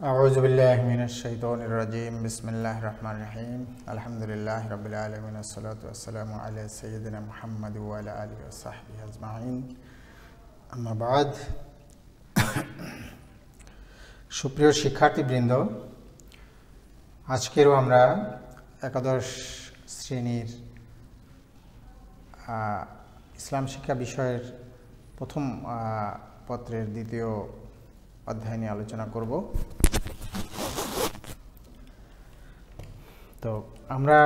أعوذ بالله من الشيطان الرجيم بسم الله الرحمن الرحيم الحمد لله رب العالمين الصلاة والسلام على سيدنا محمد وعلى آله وصحبه أجمعين أما بعد সুপ্রিয় শিক্ষার্থীবৃন্দ, আজকেরও আমরা একাদশ শ্রেণীর ইসলাম শিক্ষা বিষয়ের প্রথম পত্রের দ্বিতীয় অধ্যায় নিয়ে আলোচনা করব। তো আমরা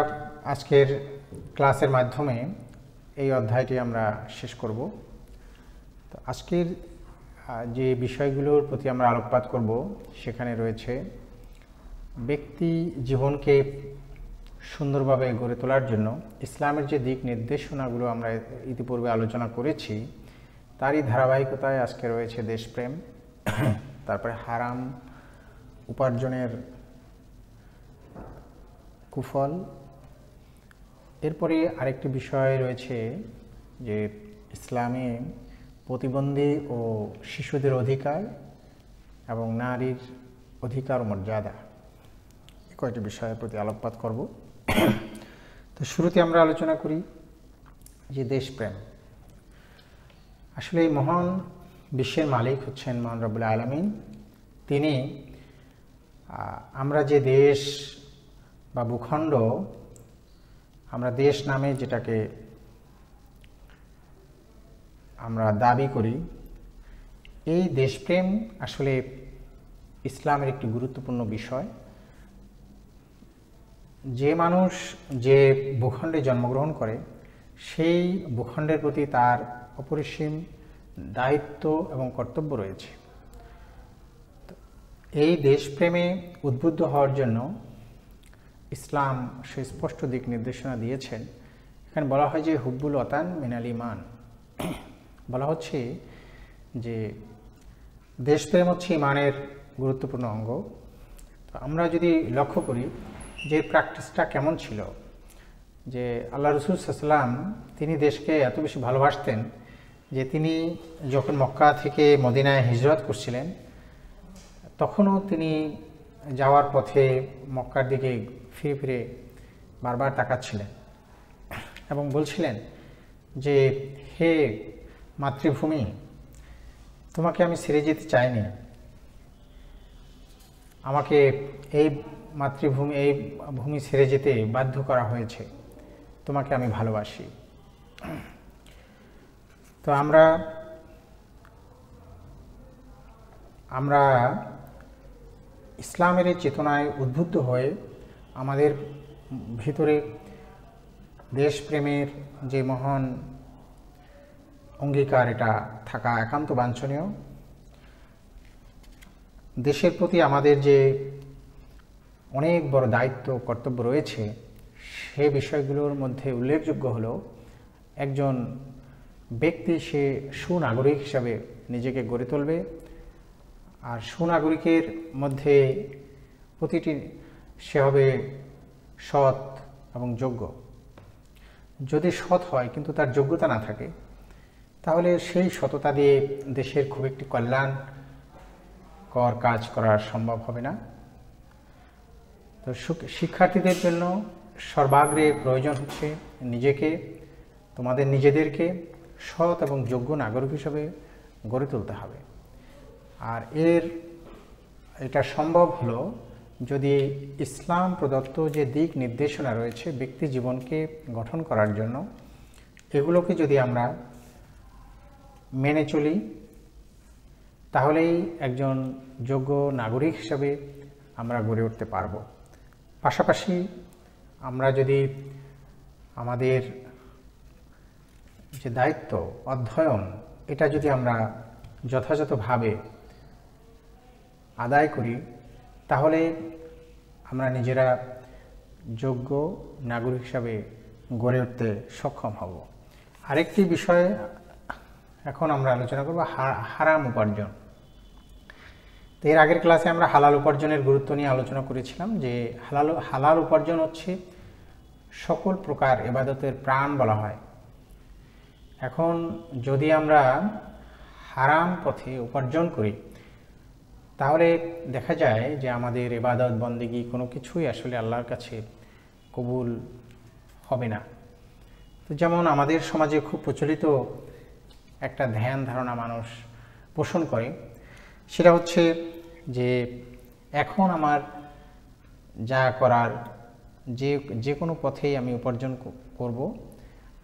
আজকের ক্লাসের মাধ্যমে এই অধ্যায়টি আমরা শেষ করব। তো আজকের যে বিষয়গুলোর প্রতি আমরা আলোকপাত করব সেখানে রয়েছে ব্যক্তি জীবনকে সুন্দরভাবে গড়ে তোলার জন্য ইসলামের যে দিক নির্দেশনাগুলো আমরা ইতিপূর্বে আলোচনা করেছি তারই ধারাবাহিকতায় আজকে রয়েছে দেশপ্রেম, তারপরে হারাম উপার্জনের কুফল, এরপরে আরেকটি বিষয় রয়েছে যে ইসলামে প্রতিবন্ধী ও শিশুদের অধিকার এবং নারীর অধিকার ও মর্যাদা, এই কয়েকটি বিষয়ের প্রতি আলোকপাত করব। তো শুরুতে আমরা আলোচনা করি যে দেশপ্রেম। আসলে এই মহান বিশ্বের মালিক হচ্ছেন মহান রব্বুল আলামিন। তিনি আমরা যে দেশ বা ভূখণ্ড, আমরা দেশ নামে যেটাকে আমরা দাবি করি, এই দেশপ্রেম আসলে ইসলামের একটি গুরুত্বপূর্ণ বিষয়। যে মানুষ যে ভূখণ্ডে জন্মগ্রহণ করে সেই ভূখণ্ডের প্রতি তার অপরিসীম দায়িত্ব এবং কর্তব্য রয়েছে। এই দেশপ্রেমে উদ্বুদ্ধ হওয়ার জন্য ইসলাম সুস্পষ্ট দিক নির্দেশনা দিয়েছেন। এখানে বলা হয় যে হুব্বুল ওয়াতান মিনাল ঈমান, বলা হচ্ছে যে দেশপ্রেম হচ্ছে ঈমানের গুরুত্বপূর্ণ অঙ্গ। আমরা যদি লক্ষ্য করি যে প্র্যাকটিসটা কেমন ছিল, যে আল্লাহ রাসূল সাল্লাল্লাহু আলাইহি ওয়াসাল্লাম তিনি দেশকে এত বেশি ভালোবাসতেন যে তিনি যখন মক্কা থেকে মদিনায় হিজরত করছিলেন তখনও তিনি যাওয়ার পথে মক্কার দিকে ফিরে ফিরে বারবার তাকাচ্ছিলেন এবং বলছিলেন যে হে মাতৃভূমি, তোমাকে আমি ছেড়ে যেতে চাইনি, আমাকে এই ভূমি ছেড়ে যেতে বাধ্য করা হয়েছে, তোমাকে আমি ভালোবাসি। তো আমরা ইসলামের এই চেতনায় উদ্বুদ্ধ হয়ে আমাদের ভিতরে দেশপ্রেমের যে মহান অঙ্গীকার, এটা থাকা একান্ত বাঞ্ছনীয়। দেশের প্রতি আমাদের যে অনেক বড় দায়িত্ব কর্তব্য রয়েছে সে বিষয়গুলোর মধ্যে উল্লেখযোগ্য হলো একজন ব্যক্তি সে সুনাগরিক হিসাবে নিজেকে গড়ে তুলবে। আর সুনাগরিকের মধ্যে প্রতিটি সে হবে সৎ এবং যোগ্য। যদি সৎ হয় কিন্তু তার যোগ্যতা না থাকে তাহলে সেই সততা দিয়ে দেশের খুব একটি কল্যাণকর কাজ করা সম্ভব হবে না। তো শিক্ষার্থীদের জন্য সর্বাগ্রে প্রয়োজন হচ্ছে নিজেদেরকে সৎ এবং যোগ্য নাগরিক হিসেবে গড়ে তুলতে হবে। আর এটা সম্ভব হলো যদি ইসলাম প্রদত্ত যে দিক নির্দেশনা রয়েছে ব্যক্তি জীবনকে গঠন করার জন্য, এগুলোকে যদি আমরা মেনে চলি তাহলেই একজন যোগ্য নাগরিক হিসাবে আমরা গড়ে উঠতে পারব। পাশাপাশি আমরা যদি আমাদের যে দায়িত্ব অধ্যয়ন, এটা যদি আমরা যথাযথভাবে আদায় করি তাহলে আমরা নিজেরা যোগ্য নাগরিক হিসাবে গড়ে উঠতে সক্ষম হব। আরেকটি বিষয় এখন আমরা আলোচনা করব হারাম উপার্জন। তো এর আগের ক্লাসে আমরা হালাল উপার্জনের গুরুত্ব নিয়ে আলোচনা করেছিলাম যে হালাল উপার্জন হচ্ছে সকল প্রকার ইবাদতের প্রাণ বলা হয়। এখন যদি আমরা হারাম পথে উপার্জন করি তাহলে দেখা যায় যে আমাদের ইবাদত বন্দেগী কোনো কিছুই আসলে আল্লাহর কাছে কবুল হবে না। তো যেমন আমাদের সমাজে খুব প্রচলিত একটা ধ্যান ধারণা মানুষ পোষণ করে, সেটা হচ্ছে যে এখন আমার যা করার যে কোনো পথেই আমি উপার্জন করব,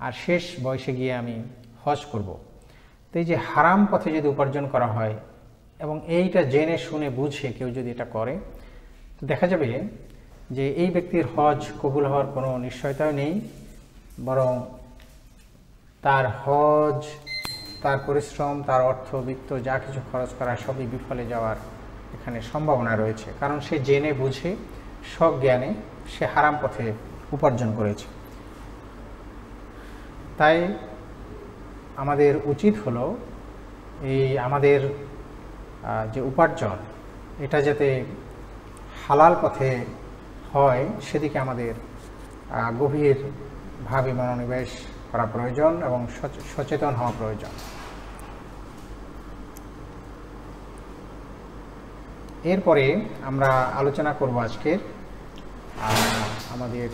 আর শেষ বয়সে গিয়ে আমি হজ করব। তো এই যে হারাম পথে যদি উপার্জন করা হয় এবং এইটা জেনে শুনে বুঝে কেউ যদি এটা করে, তো দেখা যাবে যে এই ব্যক্তির হজ কবুল হওয়ার কোনো নিশ্চয়তা নেই, বরং তার হজ, তার পরিশ্রম, তার অর্থ বিত্ত যা কিছু খরচ করা সবই বিফলে যাওয়ার এখানে সম্ভাবনা রয়েছে, কারণ সে জেনে বুঝে সজ্ঞানে সে হারাম পথে উপার্জন করেছে। তাই আমাদের উচিত হলো এই আমাদের যে উপার্জন এটা যাতে হালাল পথে হয় সেদিকে আমাদের গভীরভাবে মনোনিবেশ করা প্রয়োজন এবং সচেতন হওয়া প্রয়োজন। এরপরে আমরা আলোচনা করব আজকের আমাদের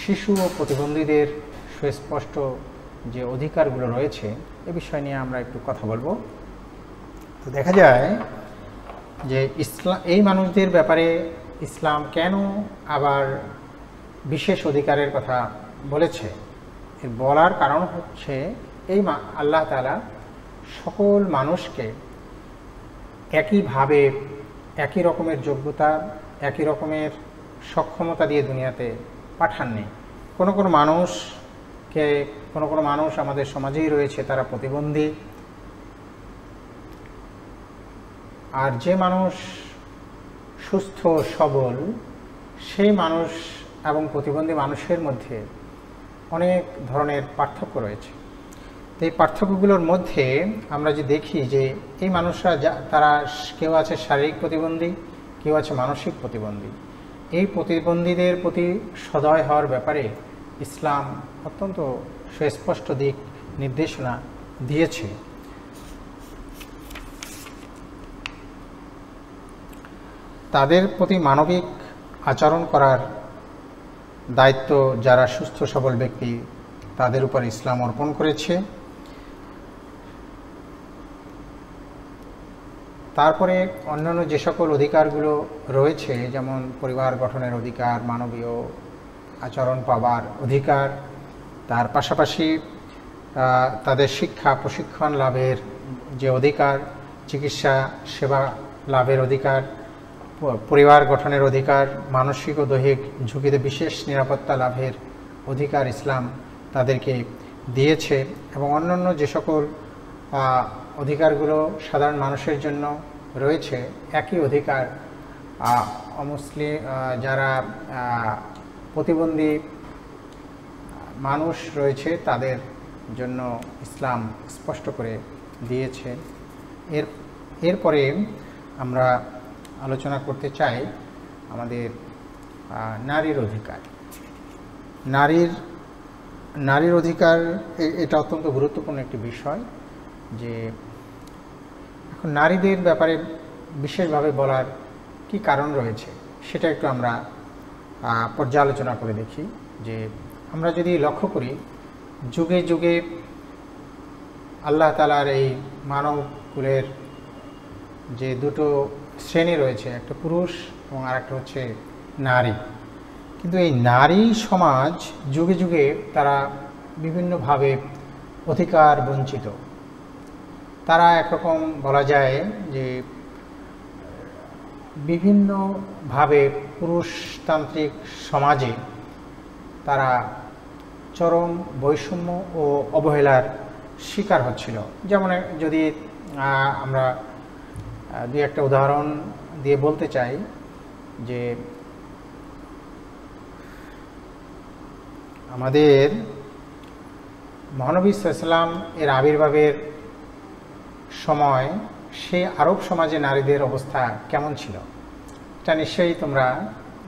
শিশু ও প্রতিবন্ধীদের সুস্পষ্ট যে অধিকারগুলো রয়েছে এ বিষয় নিয়ে আমরা একটু কথা বলবো। তো দেখা যায় যে এই মানুষদের ব্যাপারে ইসলাম কেন আবার বিশেষ অধিকারের কথা বলেছে, এর বলার কারণ হচ্ছে এই আল্লাহ তাআলা সকল মানুষকে একইভাবে একই রকমের যোগ্যতা, একই রকমের সক্ষমতা দিয়ে দুনিয়াতে পাঠাননি। কোনো মানুষ আমাদের সমাজেই রয়েছে তারা প্রতিবন্ধী, আর যে মানুষ সুস্থ সবল সেই মানুষ এবং প্রতিবন্ধী মানুষের মধ্যে অনেক ধরনের পার্থক্য রয়েছে। তো এই পার্থক্যগুলোর মধ্যে আমরা যে দেখি যে এই মানুষরা তারা কেউ আছে শারীরিক প্রতিবন্ধী, কেউ আছে মানসিক প্রতিবন্ধী। এই প্রতিবন্ধীদের প্রতি সদয় হওয়ার ব্যাপারে ইসলাম অত্যন্ত সুস্পষ্ট দিক নির্দেশনা দিয়েছে। তাদের প্রতি মানবিক আচরণ করার দায়িত্ব যারা সুস্থ সবল ব্যক্তি তাদের উপর ইসলাম অর্পণ করেছে। তারপরে অন্যান্য যে সকল অধিকারগুলো রয়েছে, যেমন পরিবার গঠনের অধিকার, মানবীয় আচরণ পাবার অধিকার, তার পাশাপাশি তাদের শিক্ষা প্রশিক্ষণ লাভের যে অধিকার, চিকিৎসা সেবা লাভের অধিকার, পরিবার গঠনের অধিকার, মানসিক ও দৈহিক ঝুঁকিতে বিশেষ নিরাপত্তা লাভের অধিকার ইসলাম তাদেরকে দিয়েছে। এবং অন্যান্য যে সকল অধিকারগুলো সাধারণ মানুষের জন্য রয়েছে, একই অধিকার অমুসলিম যারা প্রতিবন্ধী মানুষ রয়েছে তাদের জন্য ইসলাম স্পষ্ট করে দিয়েছে। এরপরে আমরা আলোচনা করতে চাই আমাদের নারীর অধিকার। নারীর অধিকার এটা অত্যন্ত গুরুত্বপূর্ণ একটি বিষয়, যে এখন নারীদের ব্যাপারে বিশেষভাবে বলার কি কারণ রয়েছে সেটা একটু আমরা পর্যালোচনা করে দেখি। যে আমরা যদি লক্ষ্য করি, যুগে যুগে আল্লাহ তাআলার এই মানব কুলের যে দুটো শ্রেণী রয়েছে, একটা পুরুষ এবং আরেকটা হচ্ছে নারী, কিন্তু এই নারী সমাজ যুগে যুগে তারা বিভিন্নভাবে অধিকার বঞ্চিত। তারা একরকম বলা যায় যে বিভিন্নভাবে পুরুষতান্ত্রিক সমাজে তারা চরম বৈষম্য ও অবহেলার শিকার হচ্ছিল। যেমন যদি আমরা দুই একটা উদাহরণ দিয়ে বলতে চাই, যে আমাদের মহানবী সাল্লাল্লাহু আলাইহি ওয়াসাল্লাম এর আবির্ভাবের সময় সেই আরব সমাজে নারীদের অবস্থা কেমন ছিল এটা নিশ্চয়ই তোমরা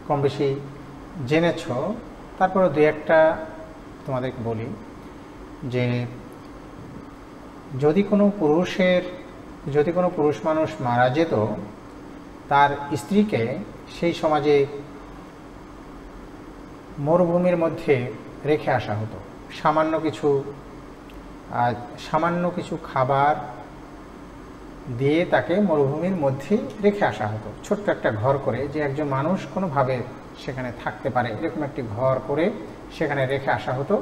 কম বেশি জেনেছ। তারপরে দুই একটা তোমাদেরকে বলি, যে যদি কোনো পুরুষ মানুষ মারা যেত, তার স্ত্রীকে সেই সমাজে মরুভূমির মধ্যে রেখে আসা হতো। সামান্য কিছু খাবার দিয়ে তাকে মরুভূমির মধ্যে রেখে আসা হতো, ছোট্ট একটা ঘর করে, যে একজন মানুষ কোনোভাবে সেখানে থাকতে পারে এরকম একটি ঘর করে সেখানে রেখে আসা হতো।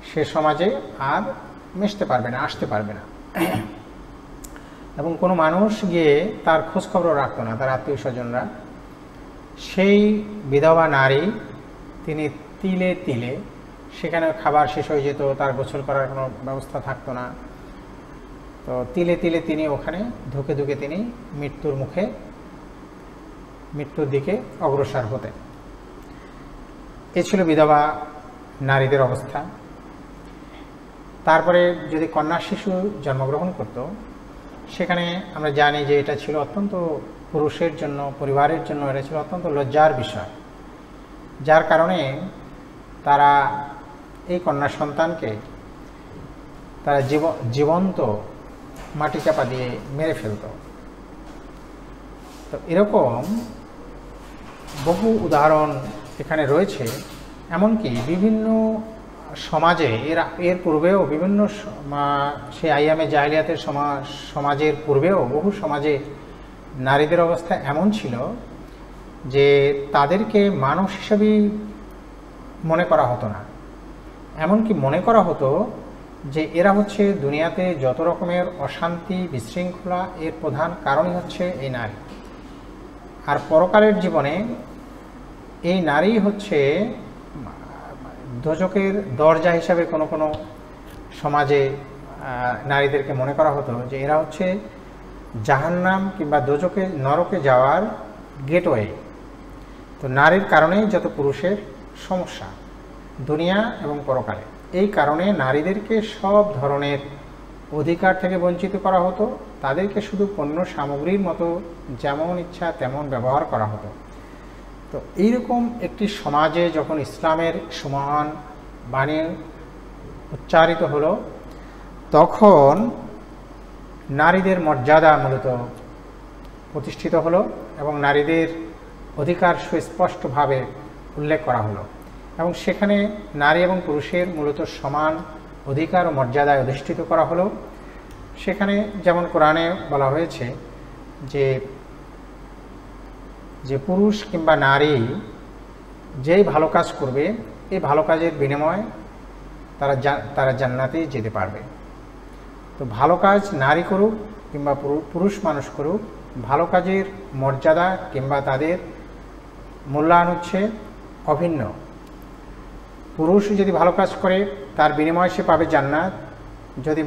সে সমাজে আর মিশতে পারবে না, আসতে পারবে না, এবং কোনো মানুষ গিয়ে তার খোঁজখবর রাখতো না, তার আত্মীয় স্বজনরা। সেই বিধবা নারী তিনি তিলে তিলে, সেখানে খাবার শেষ হয়ে যেত, তার গোসল করার কোনো ব্যবস্থা থাকতো না, তো তিলে তিলে তিনি ওখানে ধুকে ধুকে তিনি মৃত্যুর দিকে অগ্রসর হতেন। এ ছিল বিধবা নারীদের অবস্থা। তারপরে যদি কন্যা শিশু জন্মগ্রহণ করত, সেখানে আমরা জানি যে এটা ছিল অত্যন্ত পুরুষের জন্য, পরিবারের জন্য এটা ছিল অত্যন্ত লজ্জার বিষয়, যার কারণে তারা এই কন্যা সন্তানকে তারা জীবন্ত মাটি চাপা দিয়ে মেরে ফেলত। তো এরকম বহু উদাহরণ এখানে রয়েছে। এমনকি বিভিন্ন সমাজে এর পূর্বেও বিভিন্ন সেই আইয়ামে জাহিলিয়াতের সমাজের পূর্বেও বহু সমাজে নারীদের অবস্থা এমন ছিল যে তাদেরকে মানুষ হিসেবেই মনে করা হতো না। এমনকি মনে করা হতো যে এরা হচ্ছে দুনিয়াতে যত রকমের অশান্তি, বিশৃঙ্খলা, এর প্রধান কারণই হচ্ছে এই নারী। আর পরকালের জীবনে এই নারী হচ্ছে দোজখের দরজা হিসাবে কোনো কোনো সমাজে নারীদেরকে মনে করা হতো যে এরা হচ্ছে জাহান্নাম কিংবা দোজখে, নরকে যাওয়ার গেটওয়ে। তো নারীর কারণেই যত পুরুষের সমস্যা দুনিয়া এবং পরকালে, এই কারণে নারীদেরকে সব ধরনের অধিকার থেকে বঞ্চিত করা হতো। তাদেরকে শুধু পণ্য সামগ্রীর মতো যেমন ইচ্ছা তেমন ব্যবহার করা হতো। তো এইরকম একটি সমাজে যখন ইসলামের সুমহান বাণী উচ্চারিত হলো, তখন নারীদের মর্যাদা মূলত প্রতিষ্ঠিত হলো এবং নারীদের অধিকার সুস্পষ্টভাবে উল্লেখ করা হলো, এবং সেখানে নারী এবং পুরুষের মূলত সমান অধিকার ও মর্যাদায় অধিষ্ঠিত করা হলো। সেখানে যেমন কোরআনে বলা হয়েছে যে পুরুষ কিংবা নারী যেই ভালো কাজ করবে, এই ভালো কাজের বিনিময়ে তারা জান্নাতে যেতে পারবে। তো ভালো কাজ নারী করুক কিংবা পুরুষ মানুষ করুক, ভালো কাজের মর্যাদা কিংবা তাদের মূল্যায়ন হচ্ছে অভিন্ন। পুরুষ যদি ভালো কাজ করে তার বিনিময়ে সে পাবে জান্নাত, যদি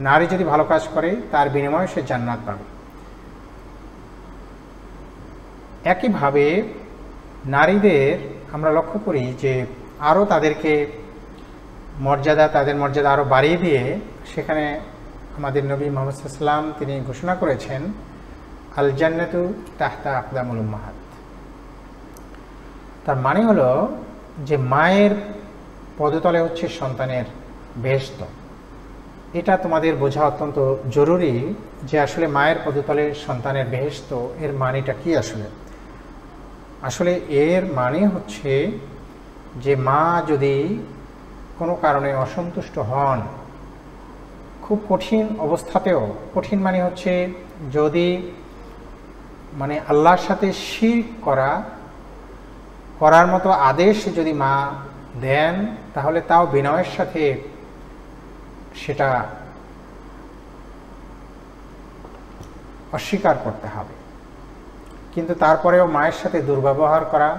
নারী যদি ভালো কাজ করে তার বিনিময়ে সে জান্নাত পাবে। একইভাবে নারীদের আমরা লক্ষ্য করি যে আরও তাদের মর্যাদা আরও বাড়িয়ে দিয়ে সেখানে আমাদের নবী মুহাম্মদ সাল্লাল্লাহু আলাইহি ওয়াসাল্লাম তিনি ঘোষণা করেছেন, আল জান্নাতু তাহতা আকদামুল উম্মাহাত। তার মানে হলো যে মায়ের পদতলে হচ্ছে সন্তানের বেহেশত। এটা তোমাদের বোঝা অত্যন্ত জরুরি যে আসলে মায়ের পদতলে সন্তানের বেহেশত, এর মানেটা কি? আসলে এর মানে হচ্ছে যে মা যদি কোনো কারণে অসন্তুষ্ট হন, খুব কঠিন অবস্থাতেও, কঠিন মানে হচ্ছে যদি আল্লাহর সাথে শিরক করার মতো আদেশ যদি মা দেন, তাহলে তাও বিনয়ের সাথে সেটা অস্বীকার করতে হবে। কিন্তু তারপরেও মায়ের সাথে দুর্ব্যবহার করা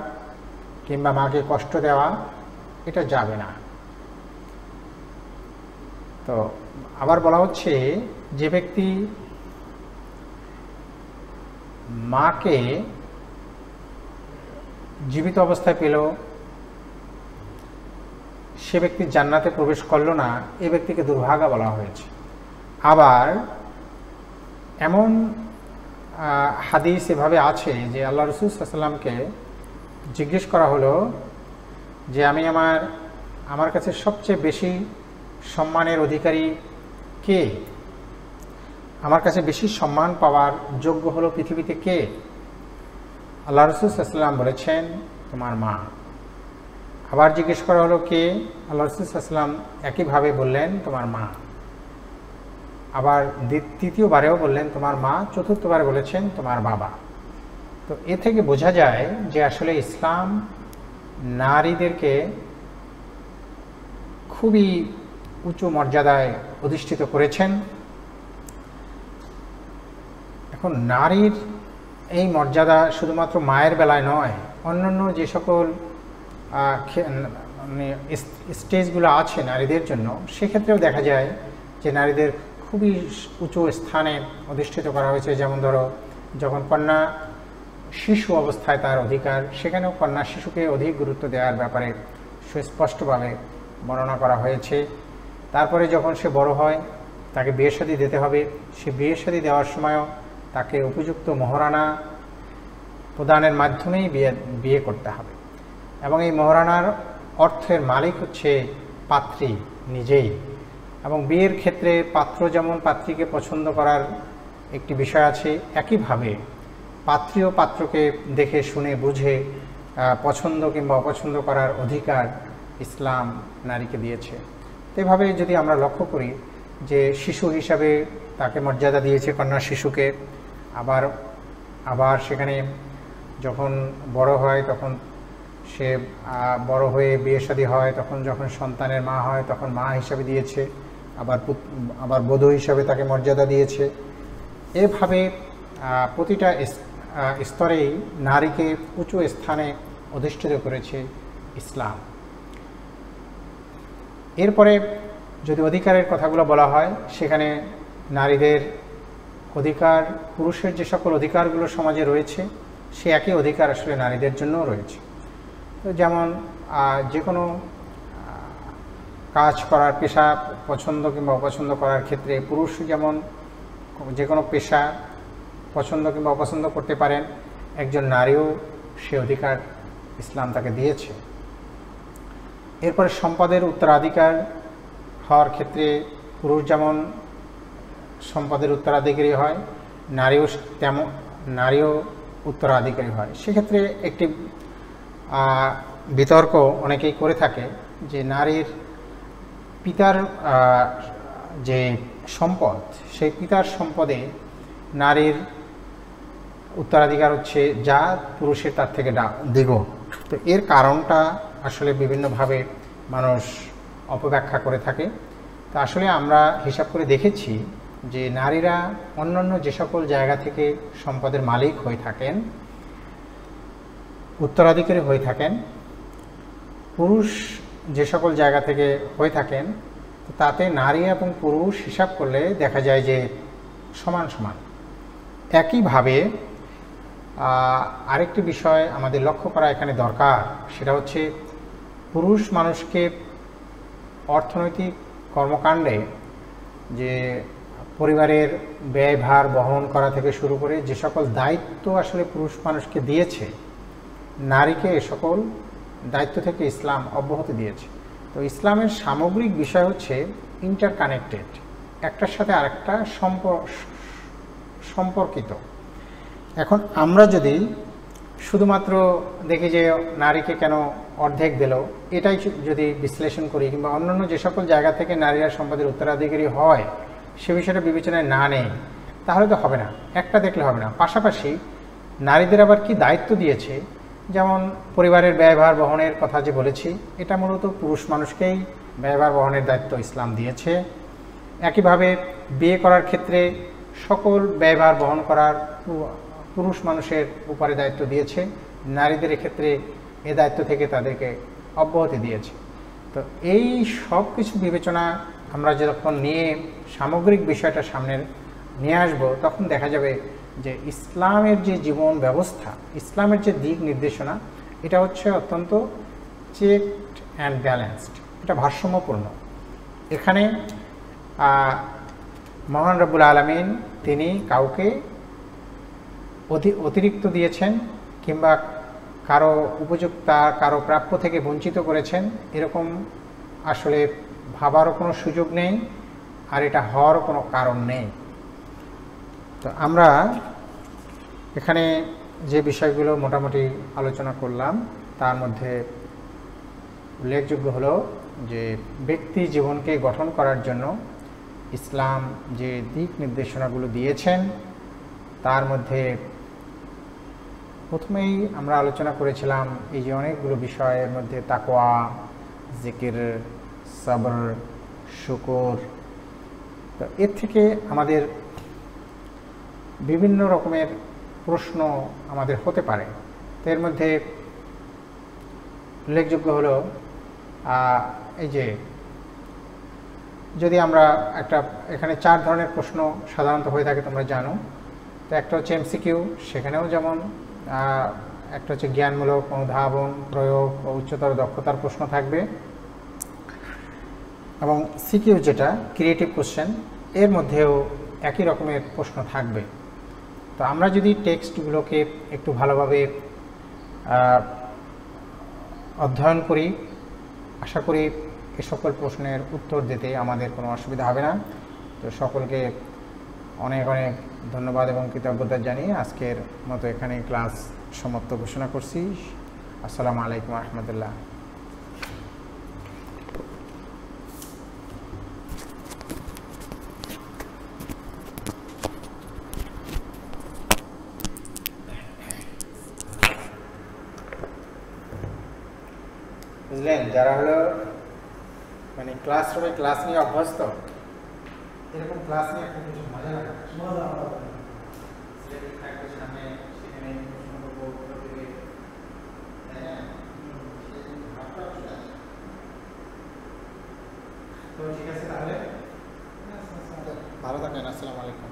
কিংবা মাকে কষ্ট দেওয়া এটা যাবে না। তো আবার বলা হচ্ছে যে ব্যক্তি মাকে জীবিত অবস্থায় পেল, সে ব্যক্তি জান্নাতে প্রবেশ করল না, এ ব্যক্তিকে দুর্ভাগা বলা হয়েছে। আবার এমন হাদিস এভাবে আছে যে আল্লাহ রাসূল সাল্লাল্লাহু আলাইহি ওয়াসাল্লামকে জিজ্ঞেস করা হলো যে আমি আমার কাছে সবচেয়ে বেশি সম্মানের অধিকারী কে, আমার কাছে বেশি সম্মান পাওয়ার যোগ্য হলো পৃথিবীতে কে? আল্লাহ রাসূল সাল্লাল্লাহু আলাইহি ওয়াসাল্লাম বলেছেন তোমার মা। আবার জিজ্ঞেস করা হলো কে? আল্লাহ রাসূল সাল্লাল্লাহু আলাইহি ওয়াসাল্লাম একইভাবে বললেন তোমার মা। আবার তৃতীয়বারেও বললেন তোমার মা, চতুর্থবারে বলেছেন তোমার বাবা। তো এ থেকে বোঝা যায় যে আসলে ইসলাম নারীদেরকে খুবই উঁচু মর্যাদায় অধিষ্ঠিত করেছেন। এখন নারীর এই মর্যাদা শুধুমাত্র মায়ের বেলায় নয়, অন্যান্য যে সকল স্টেজগুলো আছে নারীদের জন্য, সেক্ষেত্রেও দেখা যায় যে নারীদের খুবই উঁচু স্থানে অধিষ্ঠিত করা হয়েছে। যেমন ধরো, যখন কন্যা শিশু অবস্থায় তার অধিকার, সেখানেও কন্যা শিশুকে অধিক গুরুত্ব দেওয়ার ব্যাপারে সুস্পষ্টভাবে বর্ণনা করা হয়েছে। তারপরে যখন সে বড় হয়, তাকে বিয়ে শাদী দিতে হবে, সে বিয়ে শাদী দেওয়ার সময়ও তাকে উপযুক্ত মহারানা প্রদানের মাধ্যমেই বিয়ে করতে হবে, এবং এই মহারানার অর্থের মালিক হচ্ছে পাত্রী নিজেই। এবং বিয়ের ক্ষেত্রে পাত্র যেমন পাত্রীকে পছন্দ করার একটি বিষয় আছে, একইভাবে পাত্রীও পাত্রকে দেখে শুনে বুঝে পছন্দ কিংবা অপছন্দ করার অধিকার ইসলাম নারীকে দিয়েছে। এভাবে যদি আমরা লক্ষ্য করি যে শিশু হিসাবে তাকে মর্যাদা দিয়েছে কন্যা শিশুকে, আবার সেখানে যখন বড় হয়, তখন সে বড় হয়ে বিয়ে শাদী হয়, তখন যখন সন্তানের মা হয় তখন মা হিসাবে দিয়েছে, আবার বধূ হিসাবে তাকে মর্যাদা দিয়েছে। এভাবে প্রতিটা স্তরেই নারীকে উঁচু স্থানে অধিষ্ঠিত করেছে ইসলাম। এরপরে যদি অধিকারের কথাগুলো বলা হয়, সেখানে নারীদের অধিকার, পুরুষের যে সকল অধিকারগুলো সমাজে রয়েছে, সে একই অধিকার আসলে নারীদের জন্যও রয়েছে। তো যেমন যে কোনো কাজ করার, পেশা পছন্দ কিংবা অপছন্দ করার ক্ষেত্রে পুরুষ যেমন যে কোনো পেশা পছন্দ কিংবা অপছন্দ করতে পারেন, একজন নারীও সে অধিকার ইসলাম তাকে দিয়েছে। এরপরে সম্পদের উত্তরাধিকার হওয়ার ক্ষেত্রে পুরুষ যেমন সম্পদের উত্তরাধিকারী হয়, নারীও উত্তরাধিকারী হয়। সেক্ষেত্রে একটি বিতর্ক অনেকেই করে থাকে যে নারীর পিতার যে সম্পদ, সেই পিতার সম্পদে নারীর উত্তরাধিকার হচ্ছে যা পুরুষের তার থেকে দ্বিগুণ। তো এর কারণটা আসলে বিভিন্নভাবে মানুষ অপব্যাখ্যা করে থাকে। তা আসলে আমরা হিসাব করে দেখেছি যে নারীরা অন্যান্য যে সকল জায়গা থেকে সম্পদের মালিক হয়ে থাকেন, উত্তরাধিকারী হয়ে থাকেন, পুরুষ যে সকল জায়গা থেকে হয়ে থাকেন, তাতে নারী এবং পুরুষ হিসাব করলে দেখা যায় যে সমান সমান। একইভাবে আরেকটি বিষয় আমাদের লক্ষ্য করা এখানে দরকার, সেটা হচ্ছে পুরুষ মানুষকে অর্থনৈতিক কর্মকাণ্ডে যে পরিবারের ব্যয়ভার বহন করা থেকে শুরু করে যে সকল দায়িত্ব আসলে পুরুষ মানুষকে দিয়েছে, নারীকে এ সকল দায়িত্ব থেকে ইসলাম অব্যাহতি দিয়েছে। তো ইসলামের সামগ্রিক বিষয় হচ্ছে ইন্টারকানেক্টেড, একটার সাথে আরেকটা সম্পর্কিত। এখন আমরা যদি শুধুমাত্র দেখি যে নারীকে কেন অর্ধেক দিল, এটাই যদি বিশ্লেষণ করি, কিংবা অন্যান্য যে সকল জায়গা থেকে নারীরা সম্পদের উত্তরাধিকারী হয় সে বিষয়টা বিবেচনায় না নেই, তাহলে তো হবে না, একটা দেখলে হবে না। পাশাপাশি নারীদের আবার কি দায়িত্ব দিয়েছে, যেমন পরিবারের ব্যয়ভার বহনের কথা যে বলেছি, এটা মূলত পুরুষ মানুষকেই ব্যয়ভার বহনের দায়িত্ব ইসলাম দিয়েছে। একইভাবে বিয়ে করার ক্ষেত্রে সকল ব্যয়ভার বহন করার পুরুষ মানুষের উপরে দায়িত্ব দিয়েছে, নারীদের ক্ষেত্রে এ দায়িত্ব থেকে তাদেরকে অব্যাহতি দিয়েছে। তো এই সব কিছু বিবেচনা আমরা যখন নিয়ে সামগ্রিক বিষয়টা সামনে নিয়ে আসব, তখন দেখা যাবে যে ইসলামের যে জীবন ব্যবস্থা, ইসলামের যে দিক নির্দেশনা, এটা হচ্ছে অত্যন্ত চেকড অ্যান্ড ব্যালেন্সড, এটা ভারসাম্যপূর্ণ। এখানে মহান রব্বুল আলামিন তিনি কাউকে অতিরিক্ত দিয়েছেন কিংবা কারো উপযুক্ত, কারো প্রাপ্য থেকে বঞ্চিত করেছেন, এরকম আসলে ভাবারও কোনো সুযোগ নেই, আর এটা হওয়ার কোনো কারণ নেই। তো আমরা এখানে যে বিষয়গুলো মোটামুটি আলোচনা করলাম তার মধ্যে উল্লেখযোগ্য হলো যে ব্যক্তি জীবনকে গঠন করার জন্য ইসলাম যে দিক নির্দেশনাগুলো দিয়েছেন তার মধ্যে প্রথমেই আমরা আলোচনা করেছিলাম এই যে অনেকগুলো বিষয়ের মধ্যে তাকওয়া, জিকির, সবর, শুকর। তো এর থেকে আমাদের বিভিন্ন রকমের প্রশ্ন আমাদের হতে পারে। তো এর মধ্যে উল্লেখযোগ্য হলো এই যে যদি আমরা এখানে 4 ধরনের প্রশ্ন সাধারণত হয়ে থাকে তোমরা জানো। তো একটা হচ্ছে এমসিকিউ, সেখানেও যেমন একটা হচ্ছে জ্ঞানমূলক, অনুধাবন, প্রয়োগ ও উচ্চতর দক্ষতার প্রশ্ন থাকবে, এবং সিকিউ যেটা ক্রিয়েটিভ কোশ্চেন, এর মধ্যেও একই রকমের প্রশ্ন থাকবে। তো আমরা যদি টেক্সটগুলোকে একটু ভালোভাবে অধ্যয়ন করি, আশা করি এ সকল প্রশ্নের উত্তর দিতে আমাদের কোনো অসুবিধা হবে না। তো সকলকে অনেক অনেক ধন্যবাদ এবং কৃতজ্ঞতা জানিয়ে আজকের মতো এখানে ক্লাস সমাপ্ত ঘোষণা করছি। আসসালামু আলাইকুম রহমতুল্লাহ। বুঝলেন, যারা হলো মানে ক্লাসরুমে ক্লাস নিয়ে অভ্যস্ত, এরকম ক্লাস নিয়ে একটা কিছু মজা লাগে। তো ঠিক আছে, তাহলে ভালো থাকেন। আসসালামু আলাইকুম।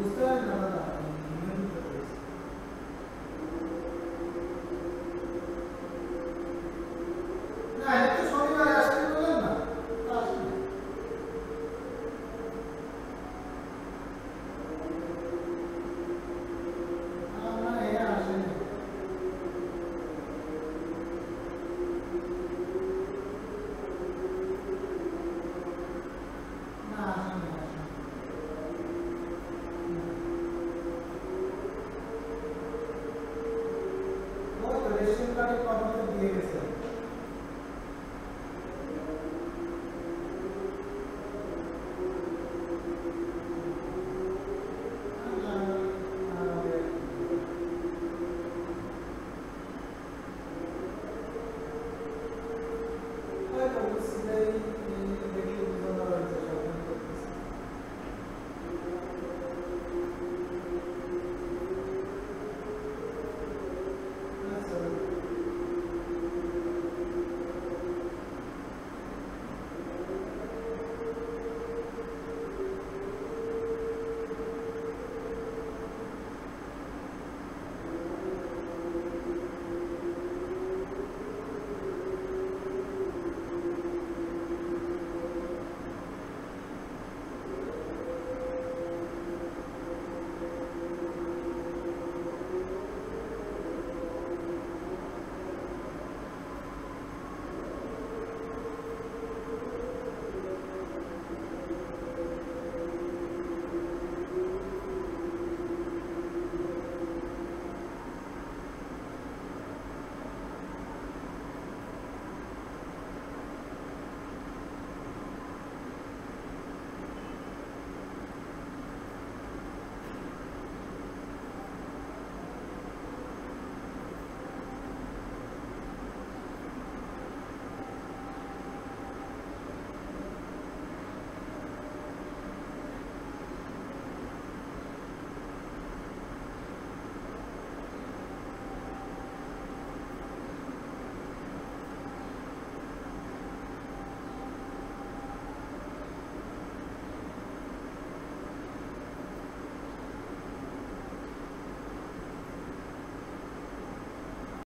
বুঝতে পারবেন